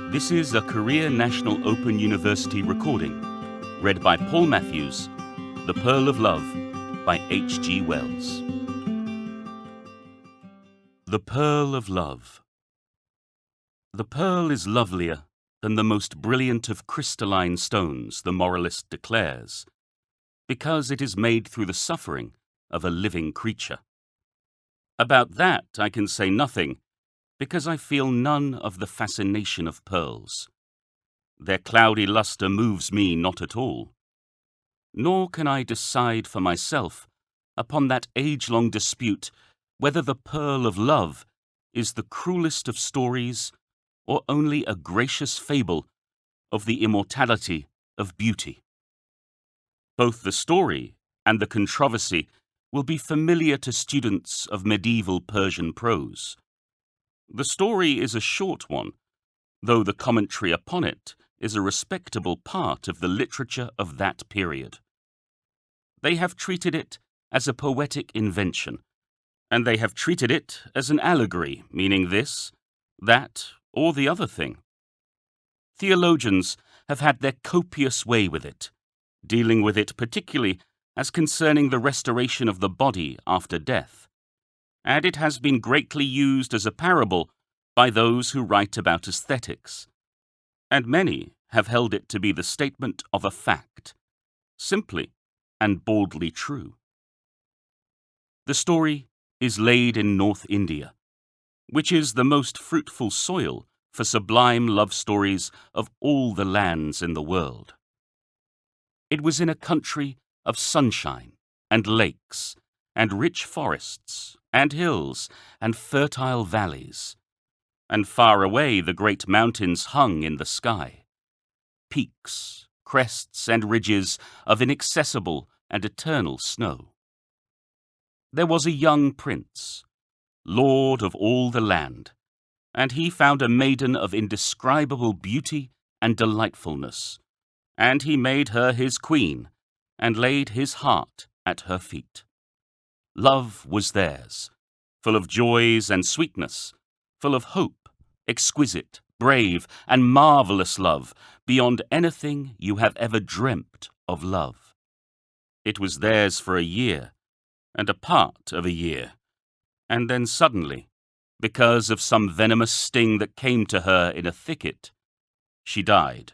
This is a Korea National Open University recording, read by Paul Matthews, The Pearl of Love by H.G. Wells. The Pearl of Love. The pearl is lovelier than the most brilliant of crystalline stones, the moralist declares, because it is made through the suffering of a living creature. About that I can say nothing, because I feel none of the fascination of pearls. Their cloudy lustre moves me not at all. Nor can I decide for myself upon that age-long dispute whether the pearl of love is the cruelest of stories or only a gracious fable of the immortality of beauty. Both the story and the controversy will be familiar to students of medieval Persian prose. The story is a short one, though the commentary upon it is a respectable part of the literature of that period. They have treated it as a poetic invention, and they have treated it as an allegory, meaning this, that, or the other thing. Theologians have had their copious way with it, dealing with it particularly as concerning the restoration of the body after death, and it has been greatly used as a parable by those who write about aesthetics, and many have held it to be the statement of a fact, simply and baldly true. The story is laid in North India, which is the most fruitful soil for sublime love stories of all the lands in the world. It was in a country of sunshine and lakes and rich forests and hills and fertile valleys, and far away the great mountains hung in the sky, peaks, crests, and ridges of inaccessible and eternal snow. There was a young prince, lord of all the land, and he found a maiden of indescribable beauty and delightfulness, and he made her his queen, and laid his heart at her feet. Love was theirs, full of joys and sweetness, full of hope, exquisite, brave, and marvelous love, beyond anything you have ever dreamt of love. It was theirs for a year, and a part of a year, and then suddenly, because of some venomous sting that came to her in a thicket, she died.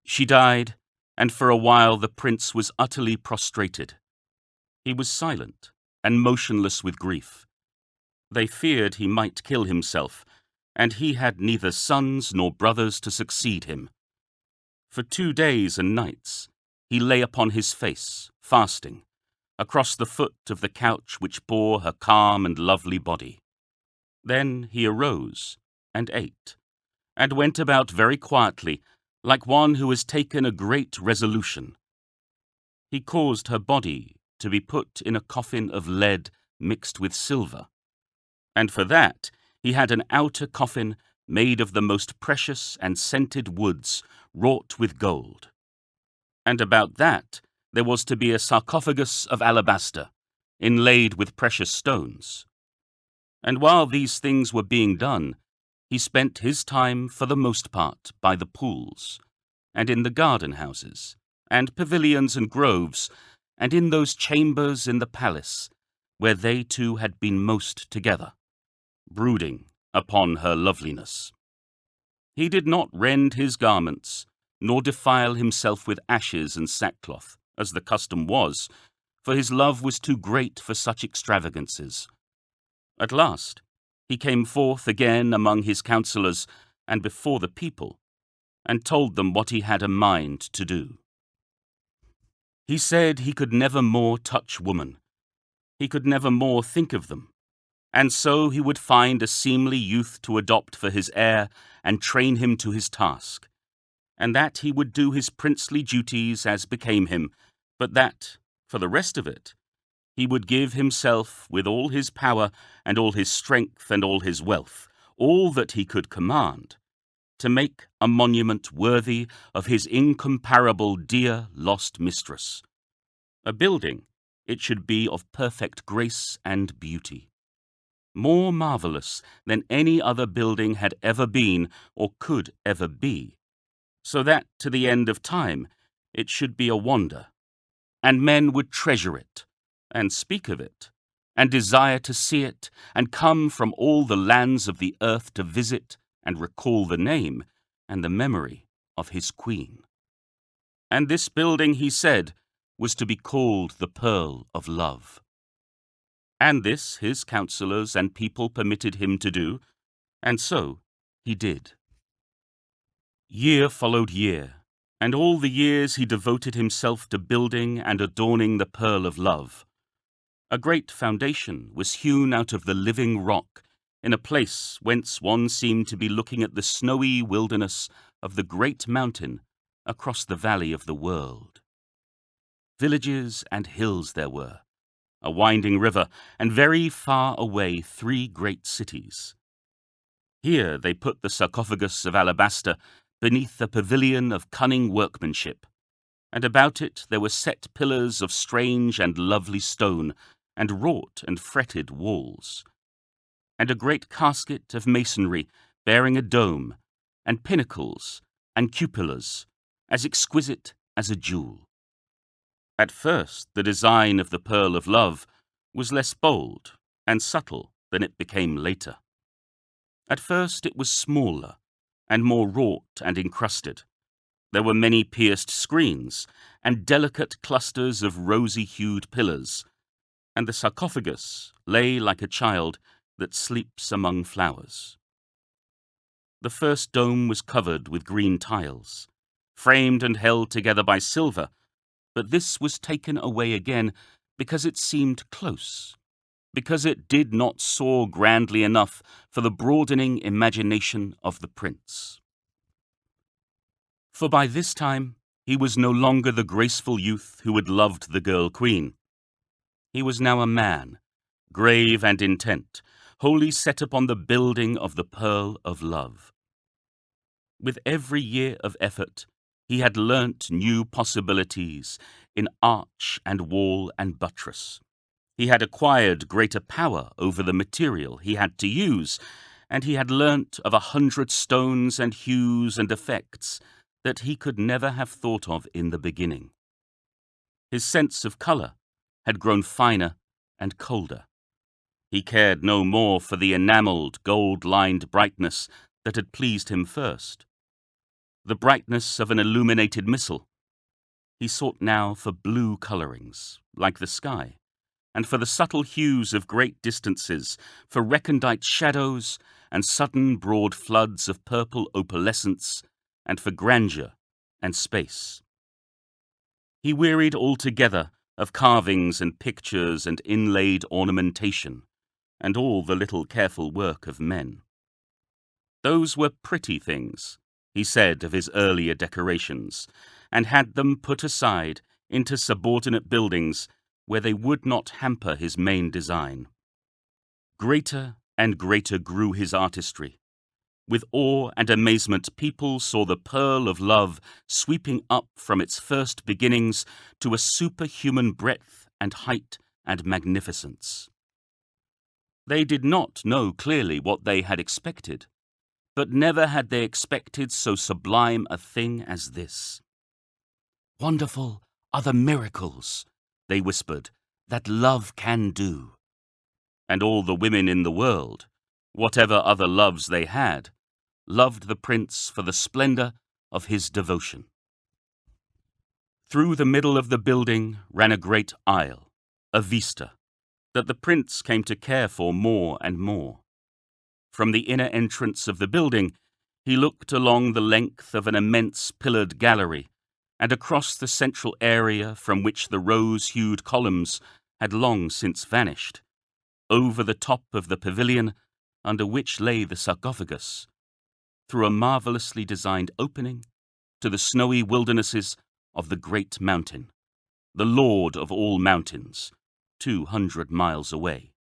She died, and for a while the prince was utterly prostrated. He was silent and motionless with grief. They feared he might kill himself, and he had neither sons nor brothers to succeed him. For 2 days and nights he lay upon his face, fasting, across the foot of the couch which bore her calm and lovely body. Then he arose and ate, and went about very quietly, like one who has taken a great resolution. He caused her body to be put in a coffin of lead mixed with silver, and for that he had an outer coffin made of the most precious and scented woods wrought with gold. And about that there was to be a sarcophagus of alabaster, inlaid with precious stones. And while these things were being done, he spent his time for the most part by the pools, and in the garden houses, and pavilions and groves, and in those chambers in the palace, where they two had been most together, brooding upon her loveliness. He did not rend his garments, nor defile himself with ashes and sackcloth, as the custom was, for his love was too great for such extravagances. At last he came forth again among his counsellors and before the people, and told them what he had a mind to do. He said he could never more touch woman, he could never more think of them, and so he would find a seemly youth to adopt for his heir and train him to his task, and that he would do his princely duties as became him, but that, for the rest of it, he would give himself with all his power and all his strength and all his wealth, all that he could command, to make a monument worthy of his incomparable dear lost mistress. A building, it should be of perfect grace and beauty. more marvelous than any other building had ever been or could ever be, so that to the end of time it should be a wonder, and men would treasure it, and speak of it, and desire to see it, and come from all the lands of the earth to visit and recall the name and the memory of his queen. And this building, he said, was to be called the Pearl of Love. And this his counsellors and people permitted him to do, and so he did. Year followed year, and all the years he devoted himself to building and adorning the Pearl of Love. A great foundation was hewn out of the living rock in a place whence one seemed to be looking at the snowy wilderness of the great mountain across the valley of the world. Villages and hills there were, a winding river, and very far away 3 great cities. Here they put the sarcophagus of alabaster beneath a pavilion of cunning workmanship, and about it there were set pillars of strange and lovely stone, and wrought and fretted walls, and a great casket of masonry bearing a dome, and pinnacles and cupolas, as exquisite as a jewel. At first the design of the Pearl of Love was less bold and subtle than it became later. At first it was smaller and more wrought and encrusted. There were many pierced screens and delicate clusters of rosy-hued pillars, and the sarcophagus lay like a child that sleeps among flowers. The first dome was covered with green tiles, framed and held together by silver, but this was taken away again because it seemed close, because it did not soar grandly enough for the broadening imagination of the prince. For by this time he was no longer the graceful youth who had loved the girl queen. He was now a man, grave and intent, wholly set upon the building of the Pearl of Love. With every year of effort, he had learnt new possibilities in arch and wall and buttress. He had acquired greater power over the material he had to use, and he had learnt of 100 stones and hues and effects that he could never have thought of in the beginning. His sense of colour had grown finer and colder. He cared no more for the enamelled, gold-lined brightness that had pleased him first, the brightness of an illuminated missal. He sought now for blue colourings, like the sky, and for the subtle hues of great distances, for recondite shadows and sudden broad floods of purple opalescence, and for grandeur and space. He wearied altogether of carvings and pictures and inlaid ornamentation, and all the little careful work of men. Those were pretty things, he said of his earlier decorations, and had them put aside into subordinate buildings where they would not hamper his main design. Greater and greater grew his artistry. With awe and amazement, people saw the Pearl of Love sweeping up from its first beginnings to a superhuman breadth and height and magnificence. They did not know clearly what they had expected, but never had they expected so sublime a thing as this. "Wonderful are the miracles," they whispered, "that love can do." And all the women in the world, whatever other loves they had, loved the prince for the splendour of his devotion. Through the middle of the building ran a great aisle, a vista, that the prince came to care for more and more. From the inner entrance of the building, he looked along the length of an immense pillared gallery, and across the central area from which the rose-hued columns had long since vanished, over the top of the pavilion under which lay the sarcophagus, through a marvellously designed opening to the snowy wildernesses of the great mountain, the lord of all mountains, 200 miles away.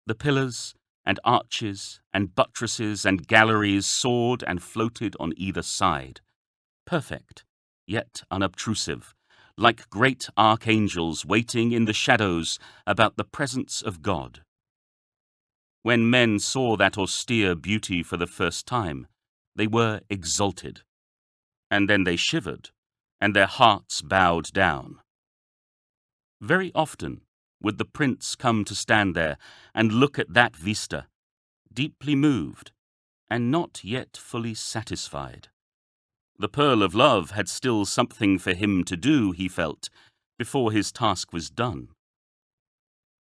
The pillars and arches and buttresses and galleries soared and floated on either side, perfect, yet unobtrusive, like great archangels waiting in the shadows about the presence of God. When men saw that austere beauty for the first time, they were exalted. And then they shivered, and their hearts bowed down. Very often would the prince come to stand there and look at that vista, deeply moved, and not yet fully satisfied. The pearl of love had still something for him to do, he felt, before his task was done.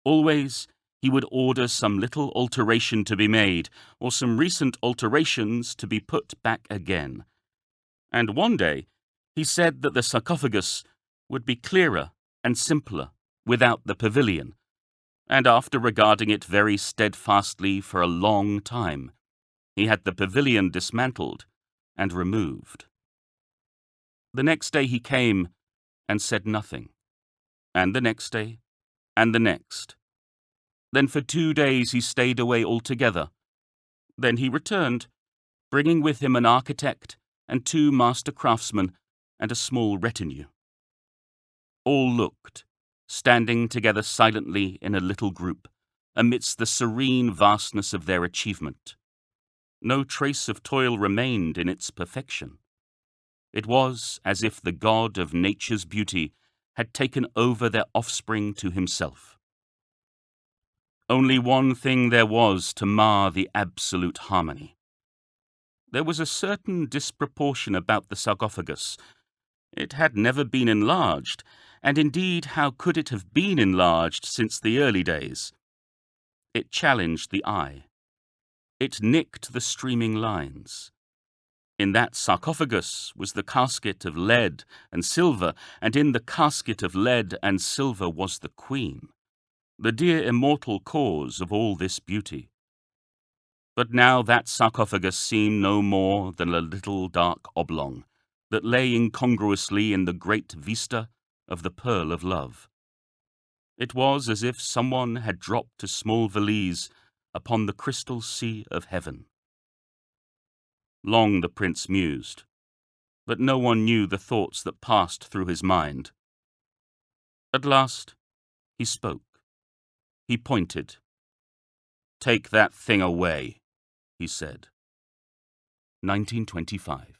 Always he would order some little alteration to be made, or some recent alterations to be put back again. And one day he said that the sarcophagus would be clearer and simpler without the pavilion, and after regarding it very steadfastly for a long time, he had the pavilion dismantled and removed. The next day he came and said nothing, and the next day, and the next. Then for 2 days he stayed away altogether. Then he returned, bringing with him an architect and 2 master craftsmen and a small retinue. All looked, standing together silently in a little group, amidst the serene vastness of their achievement. No trace of toil remained in its perfection. It was as if the god of nature's beauty had taken over their offspring to himself. Only one thing there was to mar the absolute harmony. There was a certain disproportion about the sarcophagus. It had never been enlarged, and indeed how could it have been enlarged since the early days? It challenged the eye. It nicked the streaming lines. In that sarcophagus was the casket of lead and silver, and in the casket of lead and silver was the queen, the dear immortal cause of all this beauty. But now that sarcophagus seemed no more than a little dark oblong that lay incongruously in the great vista of the pearl of love. It was as if someone had dropped a small valise upon the crystal sea of heaven. Long the prince mused, but no one knew the thoughts that passed through his mind. At last he spoke. He pointed. "Take that thing away," he said. 1925.